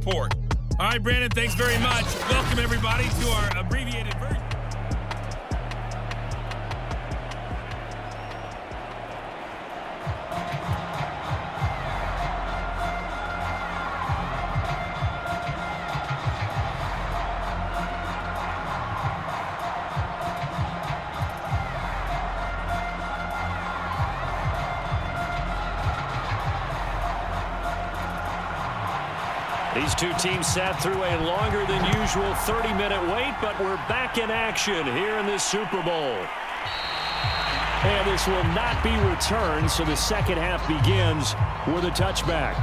Port. All right, Brandon, thanks very much. Welcome, everybody, to our abbreviated version. These two teams sat through a longer than usual 30-minute wait, but we're back in action here in this Super Bowl. And this will not be returned, so the second half begins with a touchback.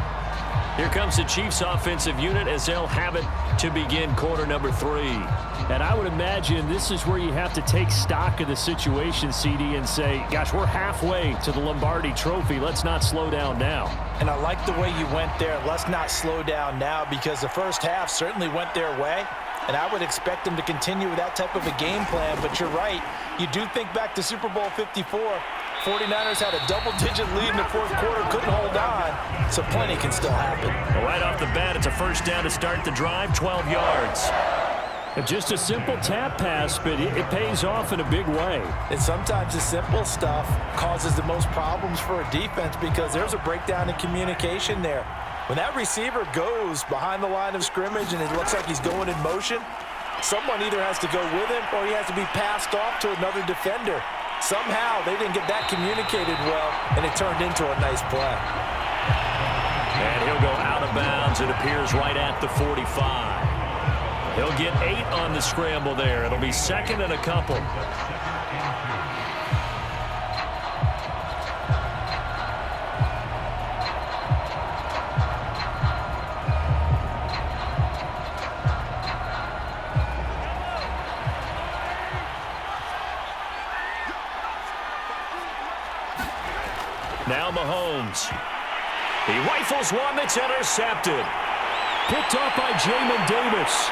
Here comes the Chiefs offensive unit as they'll have it to begin quarter number 3. And I would imagine this is where you have to take stock of the situation, CD, and say, gosh, we're halfway to the Lombardi Trophy. Let's not slow down now. And I like the way you went there. Let's not slow down now, because the first half certainly went their way. And I would expect them to continue with that type of a game plan. But you're right. You do think back to Super Bowl 54. 49ers had a double-digit lead in the fourth quarter, couldn't hold on, so plenty can still happen. Well, right off the bat, it's a first down to start the drive, 12 yards. Just a simple tap pass, but it pays off in a big way. And sometimes the simple stuff causes the most problems for a defense because there's a breakdown in communication there. When that receiver goes behind the line of scrimmage and it looks like he's going in motion, someone either has to go with him or he has to be passed off to another defender. Somehow they didn't get that communicated well, and it turned into a nice play. And he'll go out of bounds. It appears right at the 45. He'll get 8 on the scramble there. It'll be second and a couple. Now Mahomes. He rifles one that's intercepted. Picked off by Jamin Davis.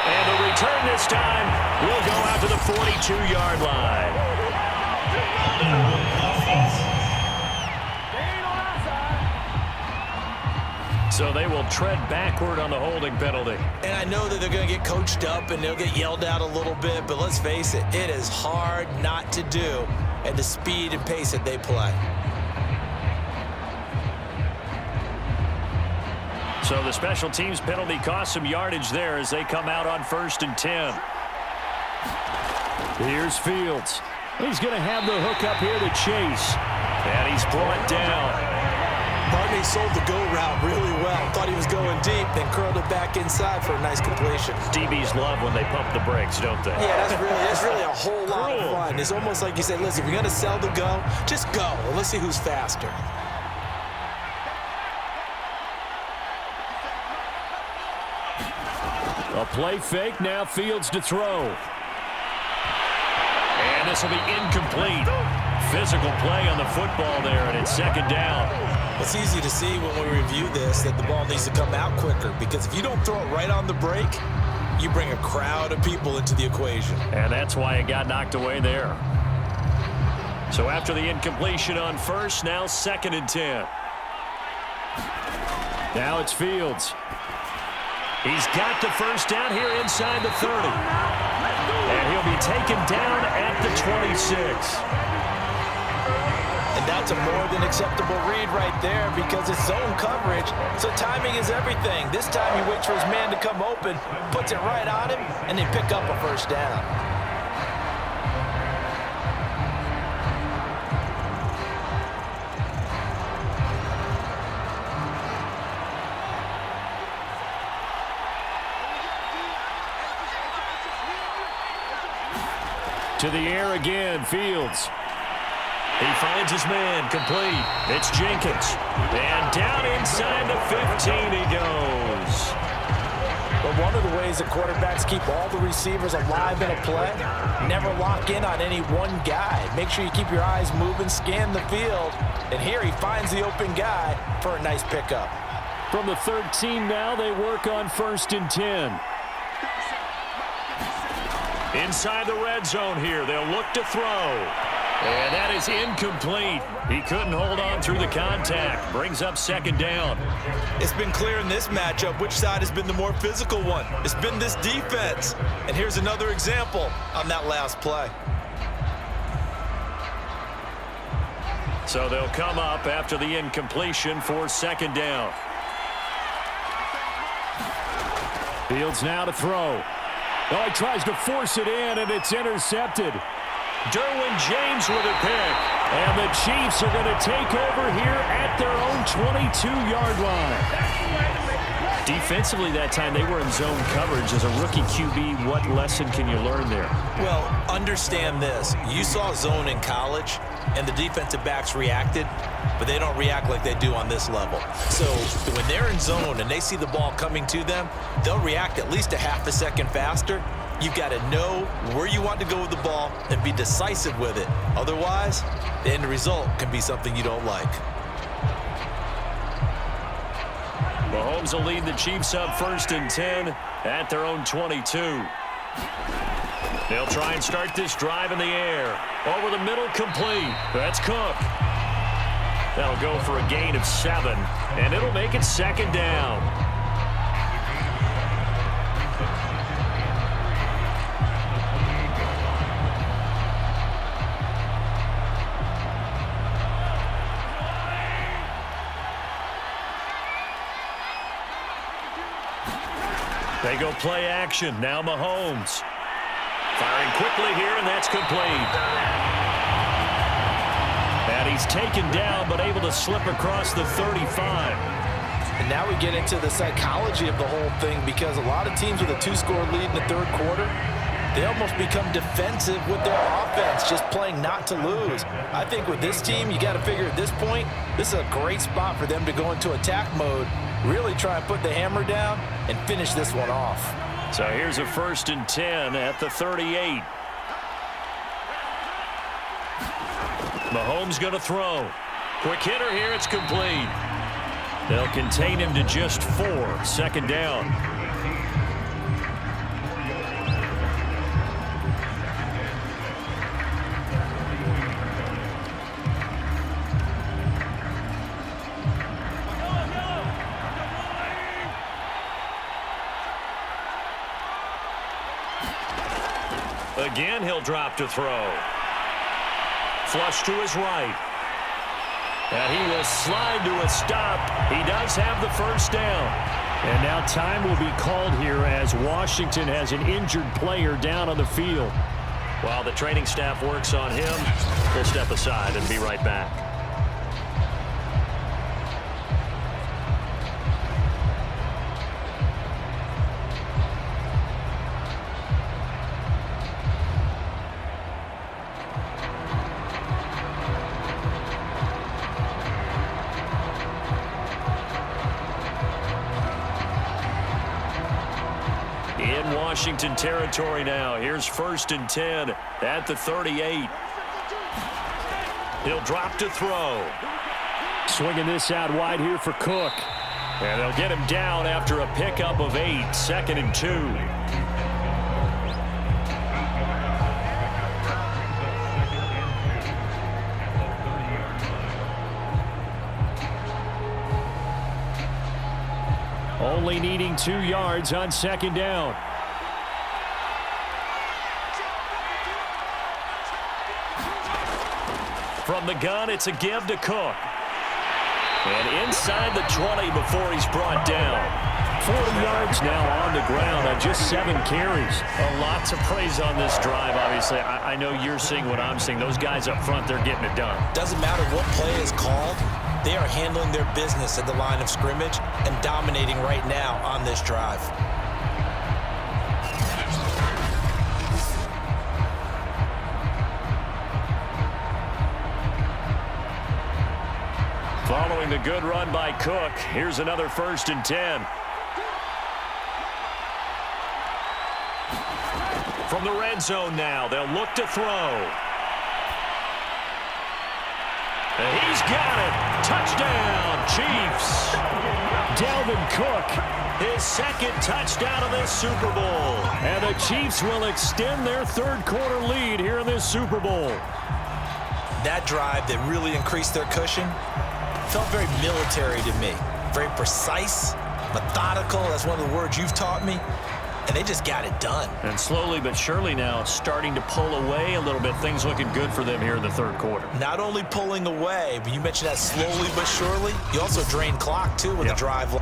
And the return this time will go out to the 42-yard line. So they will tread backward on the holding penalty. And I know that they're going to get coached up and they'll get yelled at a little bit, but let's face it, it is hard not to do at the speed and pace that they play. So the special teams penalty cost some yardage there as they come out on 1st and 10. Here's Fields. He's going to have the hook up here to Chase. And he's brought down. Barney sold the go route really well. Thought he was going deep, then curled it back inside for a nice completion. DBs love when they pump the brakes, don't they? Yeah, that's really a whole lot of fun. It's almost like you say, listen, if you're going to sell the go, just go. And let's see who's faster. A play fake, now Fields to throw. And this will be incomplete. Physical play on the football there, and it's second down. It's easy to see when we review this that the ball needs to come out quicker, because if you don't throw it right on the break, you bring a crowd of people into the equation. And that's why it got knocked away there. So after the incompletion on first, now 2nd and 10. Now it's Fields. He's got the first down here inside the 30. And he'll be taken down at the 26. And that's a more than acceptable read right there because it's zone coverage, so timing is everything. This time he waits for his man to come open, puts it right on him, and they pick up a first down. To the air again, Fields. He finds his man, complete. It's Jenkins. And down inside the 15 he goes. But one of the ways that quarterbacks keep all the receivers alive in a play, never lock in on any one guy. Make sure you keep your eyes moving, scan the field. And here he finds the open guy for a nice pickup. From the 13 now, they work on 1st and 10. Inside the red zone here, they'll look to throw. And that is incomplete. He couldn't hold on through the contact. Brings up second down. It's been clear in this matchup which side has been the more physical one. It's been this defense. And here's another example on that last play. So they'll come up after the incompletion for second down. Fields now to throw. Oh, he tries to force it in, and it's intercepted. Derwin James with a pick. And the Chiefs are going to take over here at their own 22-yard line. Defensively that time, they were in zone coverage. As a rookie QB, what lesson can you learn there? Well, understand this. You saw zone in college, and the defensive backs reacted, but they don't react like they do on this level. So when they're in zone and they see the ball coming to them, they'll react at least a half a second faster. You've got to know where you want to go with the ball and be decisive with it. Otherwise, the end result can be something you don't like. Mahomes will lead the Chiefs up 1st and 10 at their own 22. They'll try and start this drive in the air. Over the middle, complete. That's Cook. That'll go for a gain of 7, and it'll make it second down. They go play action. Now Mahomes. Firing quickly here, and that's complete. And he's taken down, but able to slip across the 35. And now we get into the psychology of the whole thing, because a lot of teams with a 2-score lead in the third quarter, they almost become defensive with their offense, just playing not to lose. I think with this team, you got to figure at this point, this is a great spot for them to go into attack mode, really try and put the hammer down and finish this one off. So here's a 1st and 10 at the 38. Mahomes going to throw. Quick hitter here, it's complete. They'll contain him to just 4. Second down. Again, he'll drop to throw. Flush to his right. And he will slide to a stop. He does have the first down. And now time will be called here as Washington has an injured player down on the field. While the training staff works on him, we'll step aside and be right back. In Washington territory now. Here's 1st and 10 at the 38. He'll drop to throw. Swinging this out wide here for Cook. And they'll get him down after a pickup of 8. 2nd and 2. Only needing 2 yards on second down. From the gun, it's a give to Cook. And inside the 20 before he's brought down. 40 yards now on the ground on just 7 carries. Well, lots of praise on this drive, obviously. I know you're seeing what I'm seeing. Those guys up front, they're getting it done. Doesn't matter what play is called. They are handling their business at the line of scrimmage and dominating right now on this drive. Following the good run by Cook, here's another 1st and 10. From the red zone now, they'll look to throw. And he's got it. Touchdown, Chiefs. Dalvin Cook, his 2nd touchdown of this Super Bowl. And the Chiefs will extend their third quarter lead here in this Super Bowl. That drive that really increased their cushion felt very military to me. Very precise, methodical. That's one of the words you've taught me. And they just got it done. And slowly but surely now starting to pull away a little bit. Things looking good for them here in the third quarter. Not only pulling away, but you mentioned that slowly but surely. You also drain clock, too, with the drive.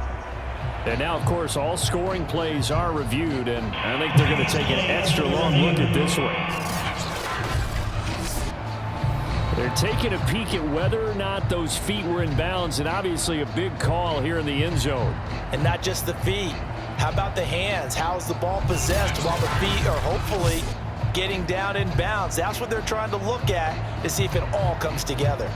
And now, of course, all scoring plays are reviewed, and I think they're going to take an extra long look at this one. They're taking a peek at whether or not those feet were in bounds, and obviously a big call here in the end zone. And not just the feet. How about the hands? How's the ball possessed while the feet are hopefully getting down in bounds? That's what they're trying to look at to see if it all comes together.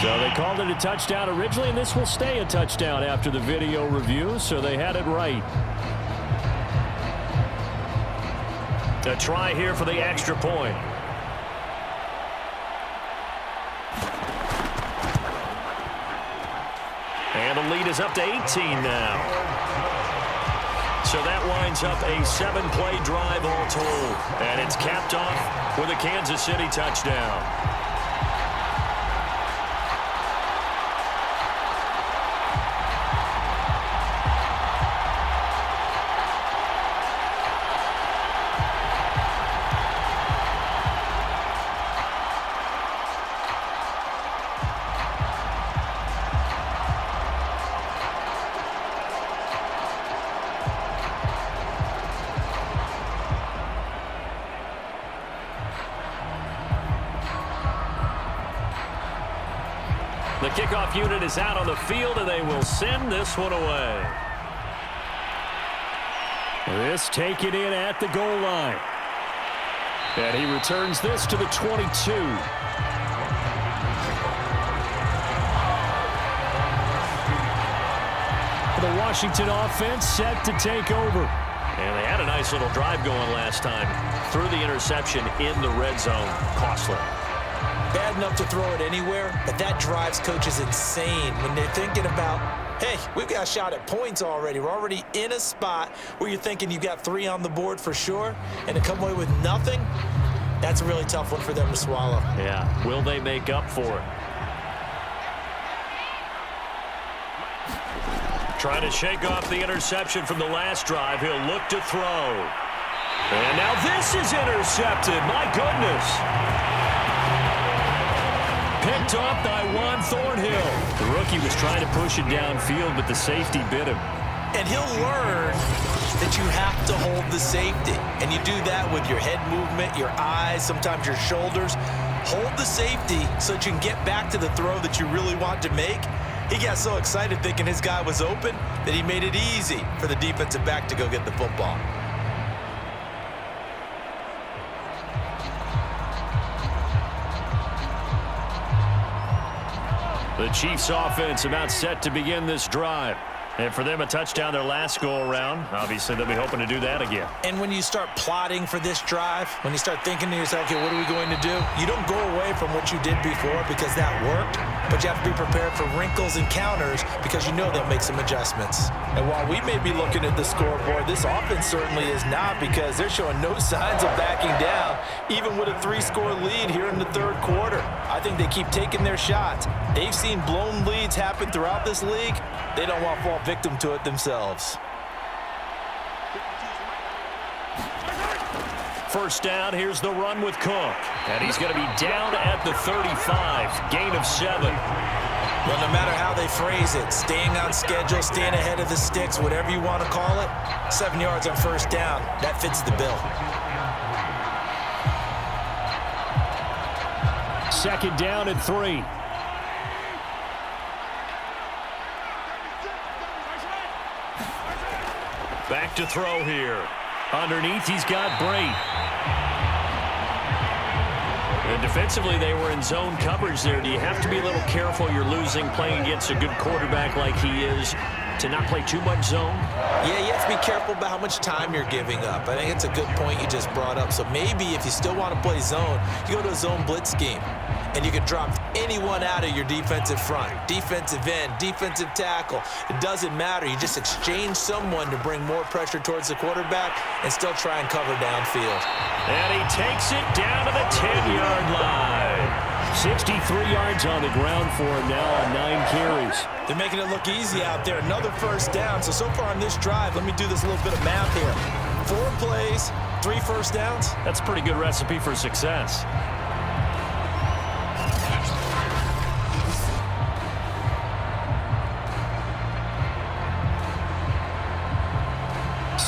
So they called it a touchdown originally, and this will stay a touchdown after the video review, so they had it right. A try here for the extra point. And the lead is up to 18 now. So that winds up a 7-play drive all told. And it's capped off with a Kansas City touchdown. The kickoff unit is out on the field, and they will send this one away. This taken in at the goal line. And he returns this to the 22. The Washington offense set to take over. And they had a nice little drive going last time. Threw the interception in the red zone. Costly. Bad enough to throw it anywhere, but that drives coaches insane when they're thinking about, hey, we've got a shot at points already. We're already in a spot where you're thinking you've got 3 on the board for sure, and to come away with nothing, that's a really tough one for them to swallow. Yeah, will they make up for it? Trying to shake off the interception from the last drive. He'll look to throw. And now this is intercepted. My goodness. Picked off by Juan Thornhill. The rookie was trying to push it downfield, but the safety bit him. And he'll learn that you have to hold the safety. And you do that with your head movement, your eyes, sometimes your shoulders. Hold the safety so that you can get back to the throw that you really want to make. He got so excited thinking his guy was open that he made it easy for the defensive back to go get the football. The Chiefs offense about set to begin this drive. And for them, a touchdown their last go-around. Obviously, they'll be hoping to do that again. And when you start plotting for this drive, when you start thinking to yourself, okay, what are we going to do? You don't go away from what you did before because that worked, but you have to be prepared for wrinkles and counters because you know they'll make some adjustments. And while we may be looking at the scoreboard, this offense certainly is not because they're showing no signs of backing down, even with a 3-score lead here in the third quarter. I think they keep taking their shots. They've seen blown leads happen throughout this league. They don't want to fall victim to it themselves. First down, here's the run with Cook. And he's going to be down at the 35, gain of 7. Well, no matter how they phrase it, staying on schedule, staying ahead of the sticks, whatever you want to call it, 7 yards on first down, that fits the bill. Second down and 3. Back to throw here. Underneath, he's got Brait. And defensively, they were in zone coverage there. Do you have to be a little careful? You're losing, playing against a good quarterback like he is. to not play too much zone? Yeah, you have to be careful about how much time you're giving up. I think it's a good point you just brought up. So maybe if you still want to play zone, you go to a zone blitz scheme. And you can drop anyone out of your defensive front. Defensive end, defensive tackle. It doesn't matter. You just exchange someone to bring more pressure towards the quarterback and still try and cover downfield. And he takes it down to the 10-yard line. 63 yards on the ground for him now on 9 carries. They're making it look easy out there. Another first down. So far on this drive, let me do this little bit of math here. 4 plays, 3 first downs. That's a pretty good recipe for success.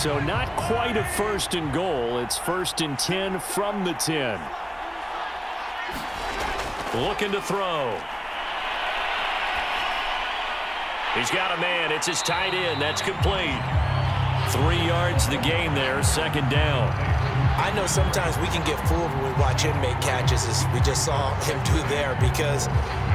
So not quite a 1st and goal. It's 1st and 10 from the 10. Looking to throw. He's got a man. It's his tight end. That's complete. 3 yards the gain there. 2nd down. I know sometimes we can get fooled when we watch him make catches, as we just saw him do there, because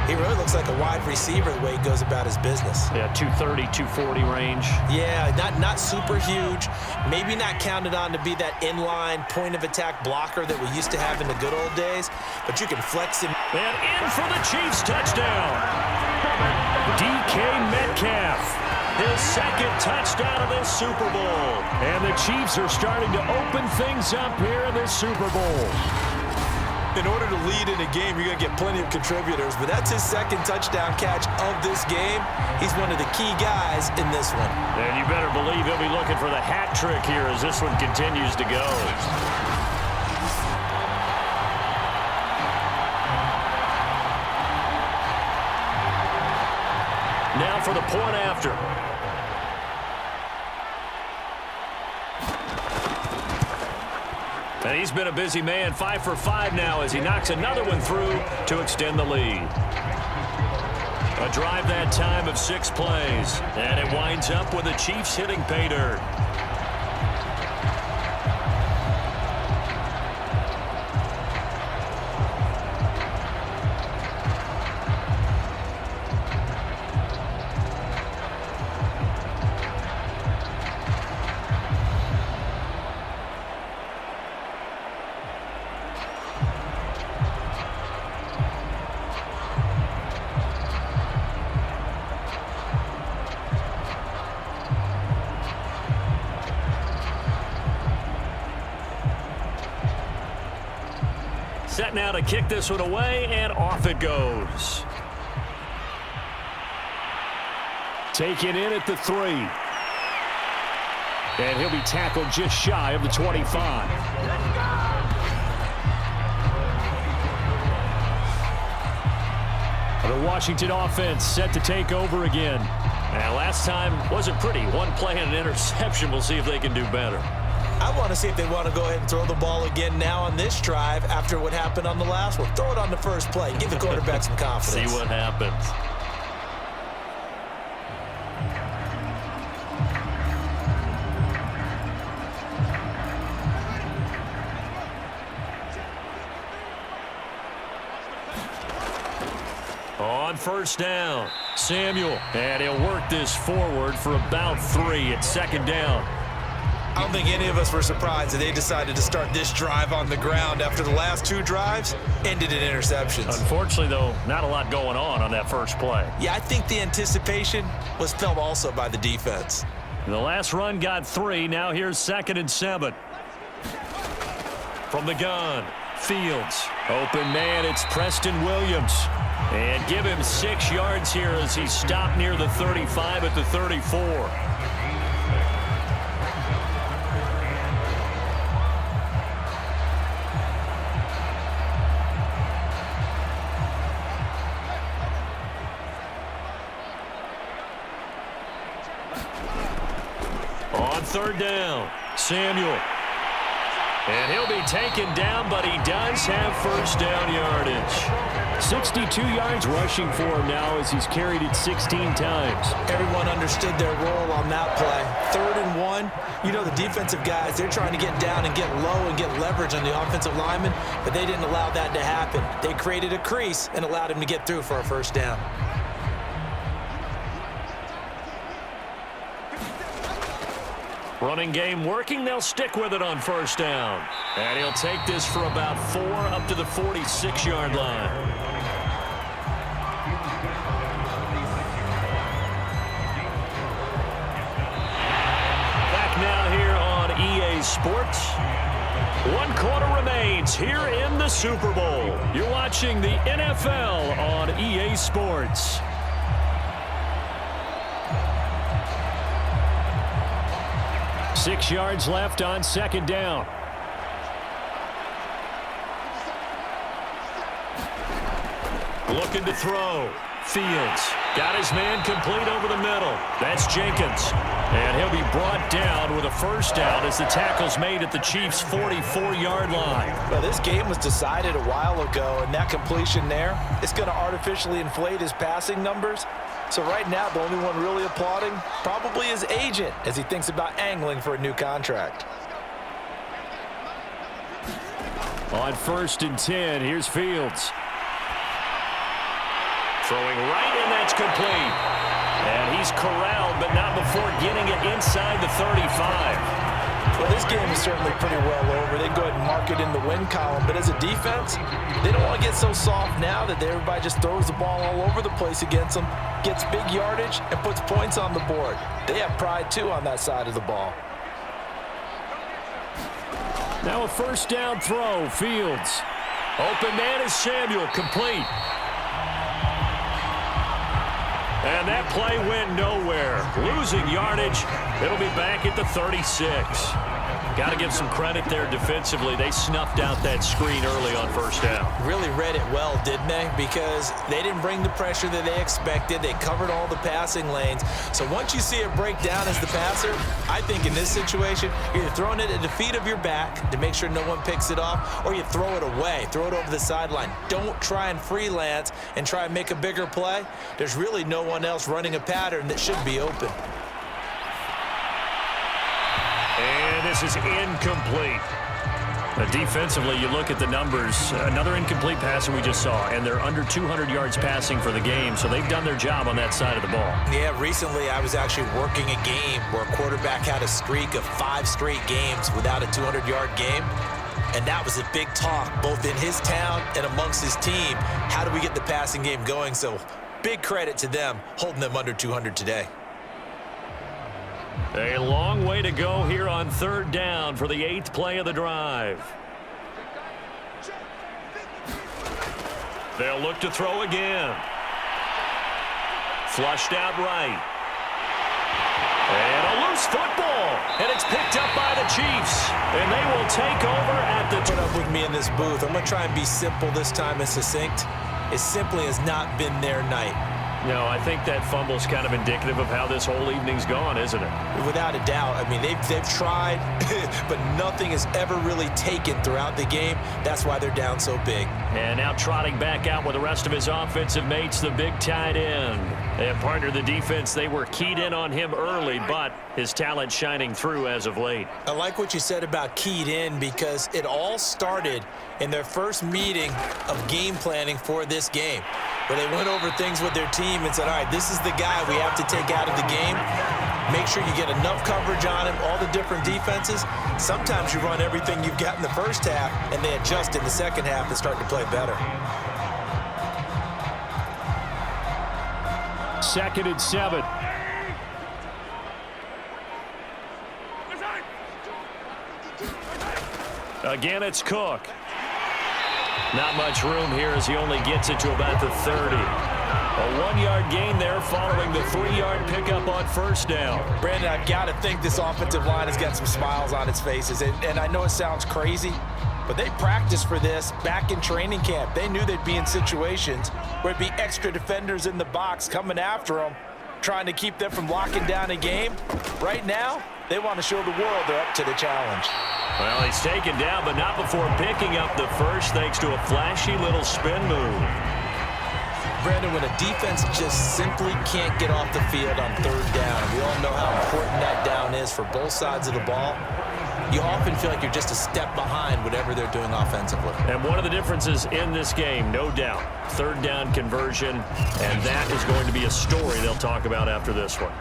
he really looks like a wide receiver the way he goes about his business. Yeah, 230, 240 range. Yeah, not super huge. Maybe not counted on to be that inline point-of-attack blocker that we used to have in the good old days, but you can flex him. And in for the Chiefs touchdown. DK Metcalf. His 2nd touchdown of this Super Bowl. And the Chiefs are starting to open things up here in this Super Bowl. In order to lead in a game, you're going to get plenty of contributors, but that's his 2nd touchdown catch of this game. He's one of the key guys in this one. And you better believe he'll be looking for the hat trick here as this one continues to go. Now for the point after. And he's been a busy man, 5 for 5 now as he knocks another one through to extend the lead. A drive that time of 6 plays. And it winds up with the Chiefs hitting pay dirt. Set now to kick this one away, and off it goes. Taken in at the 3. And he'll be tackled just shy of the 25. The Washington offense set to take over again. And last time wasn't pretty. 1 play and an interception. We'll see if they can do better. I want to see if they want to go ahead and throw the ball again now on this drive after what happened on the last one. Throw it on the first play. Give the quarterback some confidence. See what happens. On 1st down, Samuel. And he'll work this forward for about 3 at 2nd down. I don't think any of us were surprised that they decided to start this drive on the ground after the last 2 drives ended in interceptions. Unfortunately, though, not a lot going on that first play. Yeah, I think the anticipation was felt also by the defense. The last run got 3. Now here's 2nd and 7. From the gun, Fields. Open man, it's Preston Williams. And give him 6 yards here as he stopped near the 35 at the 34. On 3rd down, Samuel. And he'll be taken down, but he does have 1st down yardage. 62 yards rushing for him now as he's carried it 16 times. Everyone understood their role on that play. 3rd and 1. You know, the defensive guys, they're trying to get down and get low and get leverage on the offensive lineman, but they didn't allow that to happen. They created a crease and allowed him to get through for a 1st down. Running game working. They'll stick with it on first down. And he'll take this for about 4 up to the 46-yard line. Now here on EA Sports. 1 quarter remains here in the Super Bowl. You're watching the NFL on EA Sports. Six yards left on second down. Looking to throw. Fields got his man complete over the middle. That's Jenkins. And he'll be brought down with a first down as the tackle's made at the Chiefs' 44-yard line. Well, this game was decided a while ago, and that completion there is going to artificially inflate his passing numbers. So right now, the only one really applauding probably his agent as he thinks about angling for a new contract. On 1st and 10, here's Fields. Throwing right, and that's complete. And he's corralled, but not before getting it inside the 35. Well, this game is certainly pretty well over. They go ahead and mark it in the win column. But as a defense, they don't want to get so soft now that everybody just throws the ball all over the place against them, gets big yardage, and puts points on the board. They have pride, too, on that side of the ball. Now a first down throw. Fields. Open man is Samuel. Complete. And that play went nowhere. Losing yardage. It'll be back at the 36. Got to give some credit there defensively. They snuffed out that screen early on first down. Really read it well, didn't they? Because they didn't bring the pressure that they expected. They covered all the passing lanes. So once you see it break down as the passer, I think in this situation, you're either throwing it at the feet of your back to make sure no one picks it off, or you throw it away, throw it over the sideline. Don't try and freelance and try and make a bigger play. There's really no one else running a pattern that should be open. And this is incomplete. Defensively, you look at the numbers. Another incomplete passing we just saw, and they're under 200 yards passing for the game, so they've done their job on that side of the ball. Yeah, recently I was actually working a game where a quarterback had a streak of 5 straight games without a 200-yard game, and that was a big talk both in his town and amongst his team. How do we get the passing game going? So big credit to them holding them under 200 today. A long way to go here on third down for the 8th play of the drive. They'll look to throw again. Flushed out right. And a loose football. And it's picked up by the Chiefs. And they will take over at the... Put up with me in this booth. I'm going to try and be simple this time and succinct. It simply has not been their night. No, I think that fumble's kind of indicative of how this whole evening's gone, isn't it? Without a doubt. I mean, they've tried, but nothing has ever really taken throughout the game. That's why they're down so big. And now trotting back out with the rest of his offensive mates, the big tight end. And partner of the defense, they were keyed in on him early, but his talent shining through as of late. I like what you said about keyed in because it all started in their first meeting of game planning for this game, where they went over things with their team and said, all right, this is the guy we have to take out of the game. Make sure you get enough coverage on him, all the different defenses. Sometimes you run everything you've got in the first half, and they adjust in the second half and start to play better. 2nd and 7. Again, it's Cook. Not much room here as he only gets it to about the 30. A 1-yard gain there following the 3-yard pickup on first down. Brandon, I've got to think this offensive line has got some smiles on its faces. And I know it sounds crazy, but they practiced for this back in training camp. They knew they'd be in situations where it'd be extra defenders in the box coming after them, trying to keep them from locking down a game. Right now, they want to show the world they're up to the challenge. Well, he's taken down, but not before picking up the first thanks to a flashy little spin move. Brandon, when a defense just simply can't get off the field on third down, we all know how important that down is for both sides of the ball. You often feel like you're just a step behind whatever they're doing offensively. And one of the differences in this game, no doubt, third down conversion, and that is going to be a story they'll talk about after this one.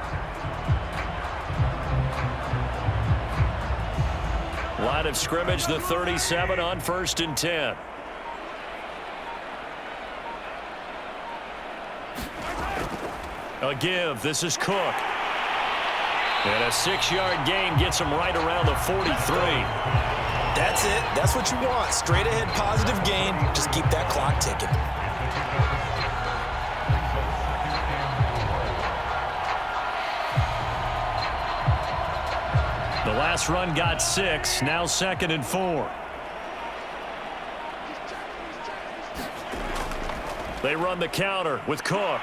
line of scrimmage, the 37 on 1st and 10. A give. This is Cook. And a 6-yard gain gets him right around the 43. That's it. That's what you want. Straight ahead positive gain. Just keep that clock ticking. The last run got 6. Now 2nd and 4. They run the counter with Cook.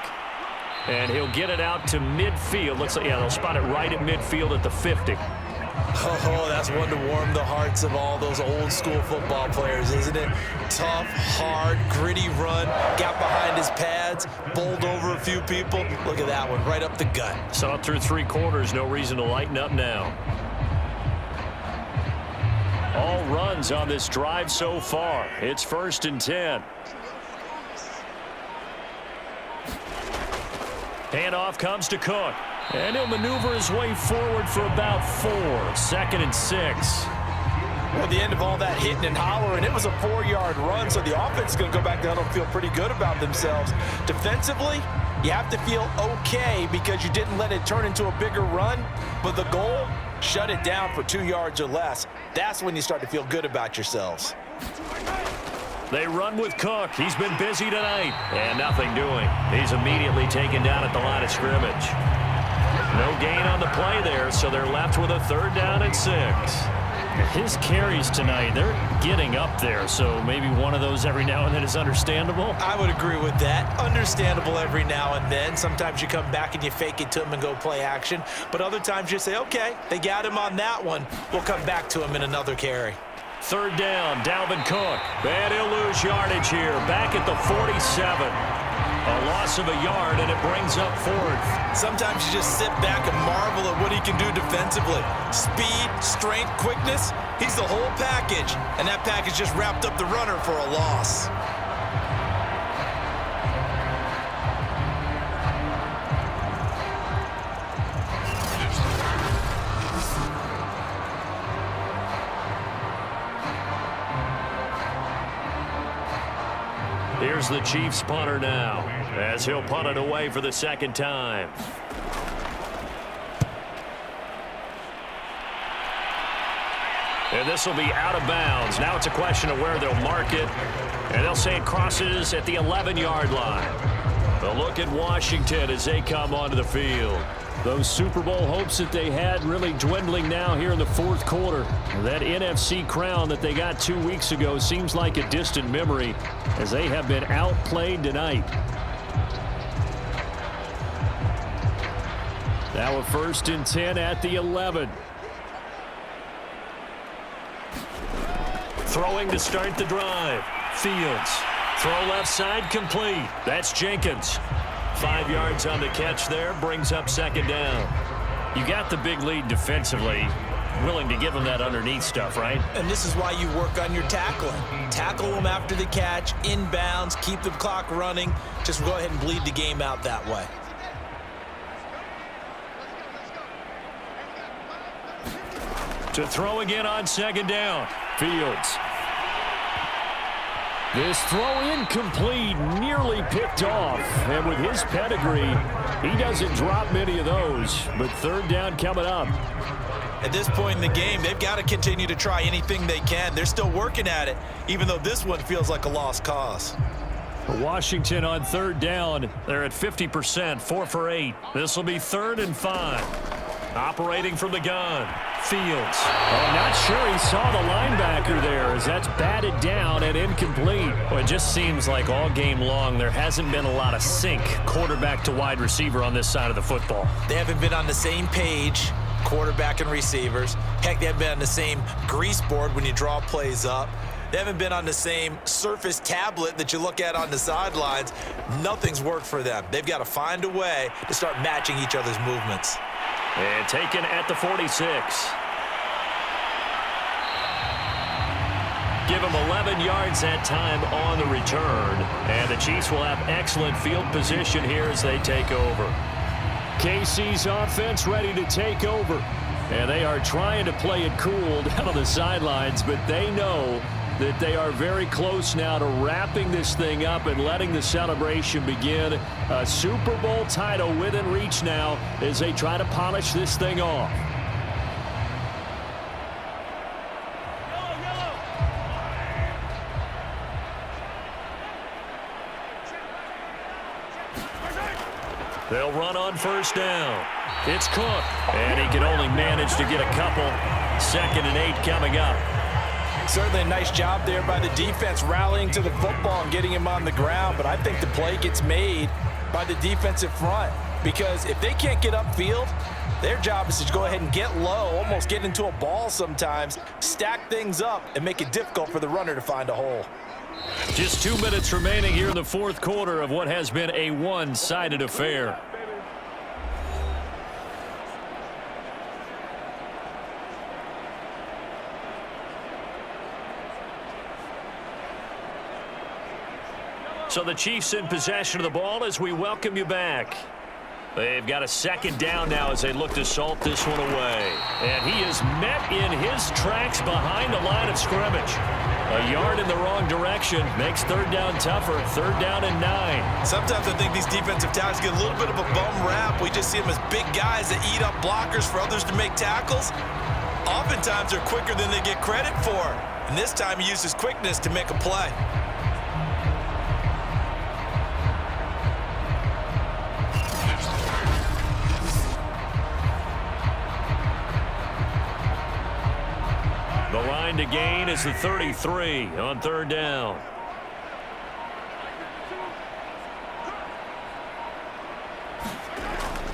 And he'll get it out to midfield. Looks like, yeah, they'll spot it right at midfield at the 50. Oh, that's one to warm the hearts of all those old school football players, isn't it? Tough, hard, gritty run. Got behind his pads, bowled over a few people. Look at that one, right up the gut. Saw it through 3 quarters. No reason to lighten up now. All runs on this drive so far. It's 1st and 10. Handoff comes to Cook. And he'll maneuver his way forward for about 4. 2nd and 6. Well, the end of all that hitting and hollering, it was a 4-yard run, so the offense is going to go back down and feel pretty good about themselves. Defensively, you have to feel okay because you didn't let it turn into a bigger run, but the goal, shut it down for 2 yards or less. That's when you start to feel good about yourselves. They run with Cook. He's been busy tonight. And nothing doing. He's immediately taken down at the line of scrimmage. No gain on the play there, so they're left with a 3rd down and 6. His carries tonight, they're getting up there, so maybe one of those every now and then is understandable. I would agree with that. Understandable every now and then. Sometimes you come back and you fake it to him and go play action. But other times you say, okay, they got him on that one. We'll come back to him in another carry. 3rd down, Dalvin Cook. And he'll lose yardage here. Back at the 47. A loss of a yard, and it brings up 4th. Sometimes you just sit back and marvel at what he can do defensively. Speed, strength, quickness, he's the whole package. And that package just wrapped up the runner for a loss. Here's the Chiefs punter now, as he'll punt it away for the 2nd time. And this will be out of bounds. Now it's a question of where they'll mark it. And they'll say it crosses at the 11-yard line. A look at Washington as they come onto the field. Those Super Bowl hopes that they had really dwindling now here in the 4th quarter. That NFC crown that they got 2 weeks ago seems like a distant memory as they have been outplayed tonight. Now a 1st and 10 at the 11. Throwing to start the drive. Fields. Throw left side complete. That's Jenkins. 5 yards on the catch there, brings up 2nd down. You got the big lead defensively. Willing to give them that underneath stuff, right? And this is why you work on your tackling. Tackle them after the catch, inbounds, keep the clock running. Just go ahead and bleed the game out that way. To throw again on 2nd down. Fields. This throw incomplete, nearly picked off. And with his pedigree, he doesn't drop many of those. But 3rd down coming up. At this point in the game, they've got to continue to try anything they can. They're still working at it, even though this one feels like a lost cause. Washington on 3rd down. They're at 50%, 4 for 8. This will be 3rd and 5. Operating from the gun. Fields. Oh, not sure he saw the linebacker there as that's batted down and incomplete. Well, it just seems like all game long there hasn't been a lot of sync quarterback to wide receiver on this side of the football. They haven't been on the same page, quarterback and receivers. Heck, they haven't been on the same grease board when you draw plays up. They haven't been on the same surface tablet that you look at on the sidelines. Nothing's worked for them. They've got to find a way to start matching each other's movements. And taken at the 46. Give them 11 yards that time on the return. And the Chiefs will have excellent field position here as they take over. KC's offense ready to take over. And they are trying to play it cool down on the sidelines, but they know that they are very close now to wrapping this thing up and letting the celebration begin. A Super Bowl title within reach now as they try to polish this thing off. They'll run on first down. It's Cook, and he can only manage to get a couple. 2nd and 8 coming up. Certainly a nice job there by the defense rallying to the football and getting him on the ground, but I think the play gets made by the defensive front because if they can't get upfield, their job is to go ahead and get low, almost get into a ball sometimes, stack things up, and make it difficult for the runner to find a hole. Just 2 minutes remaining here in the 4th quarter of what has been a one-sided affair. So the Chiefs in possession of the ball as we welcome you back. They've got a 2nd down now as they look to salt this one away. And he is met in his tracks behind the line of scrimmage. A yard in the wrong direction makes 3rd down tougher. 3rd down and 9. Sometimes I think these defensive tackles get a little bit of a bum rap. We just see them as big guys that eat up blockers for others to make tackles. Oftentimes they're quicker than they get credit for. And this time he used his quickness to make a play. The line to gain is the 33 on 3rd down.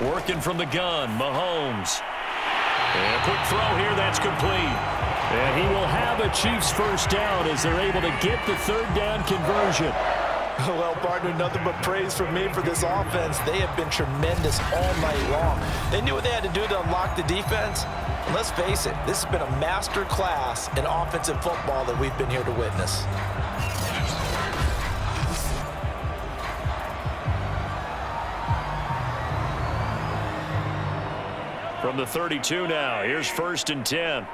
Working from the gun, Mahomes. And a quick throw here, that's complete. And he will have a Chiefs 1st down as they're able to get the 3rd down conversion. Well, partner, nothing but praise from me for this offense. They have been tremendous all night long. They knew what they had to do to unlock the defense. And let's face it, this has been a master class in offensive football that we've been here to witness. From the 32 now, here's 1st and 10.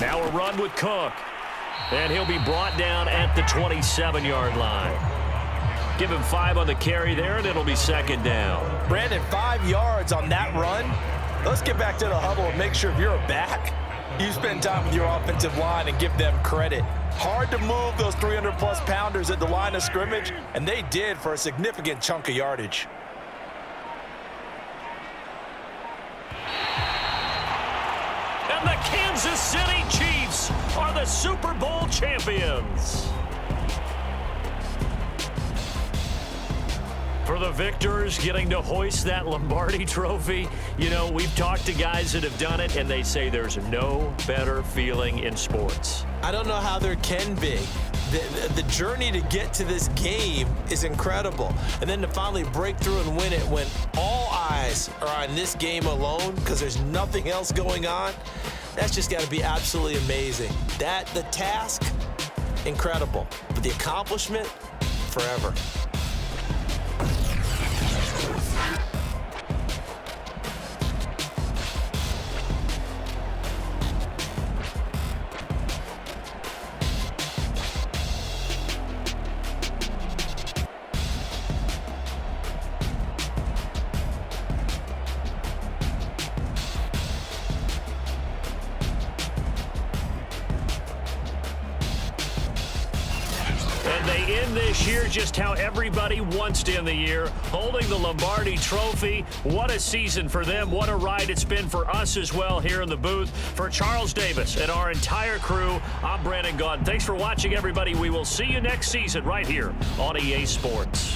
Now a run with Cook. And he'll be brought down at the 27-yard line. Give him 5 on the carry there, and it'll be 2nd down. Brandon, 5 yards on that run. Let's get back to the huddle and make sure if you're a back, you spend time with your offensive line and give them credit. Hard to move those 300-plus pounders at the line of scrimmage, and they did for a significant chunk of yardage. And the Kansas City Chiefs are the Super Bowl champions. For the victors getting to hoist that Lombardi trophy, you know, we've talked to guys that have done it, and they say there's no better feeling in sports. I don't know how there can be. The journey to get to this game is incredible. And then to finally break through and win it when all eyes are on this game alone because there's nothing else going on, that's just got to be absolutely amazing. The task, incredible. But the accomplishment, forever. This year, just how everybody wants to end the year, holding the Lombardi trophy. What a season for them. What a ride it's been for us as well here in the booth. For Charles Davis and our entire crew, I'm Brandon Gaudin. Thanks for watching, everybody. We will see you next season right here on EA Sports.